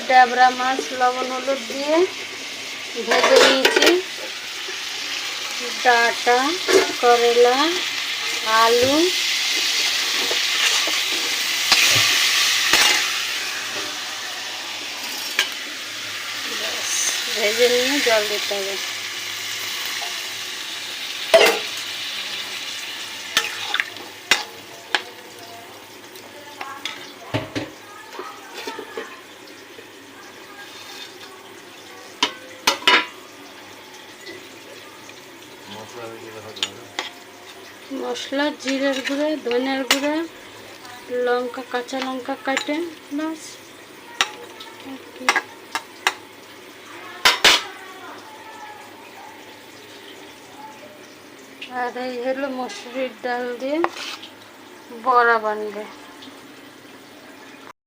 ড্যাবরা মাছ লবণ হলুদ দিয়ে ভেজে নিয়েছি। ডাঁটা, করলা, আলু, ভেজে নিয়ে জল দিতে হবে। মশলা জিরের গুঁড়ো, ধনিয়ার গুঁড়ো, লঙ্কা, কাঁচা লঙ্কা কাটে, বাস। আর এই হলো মসুরির ডাল দিয়ে বড়া বানবে।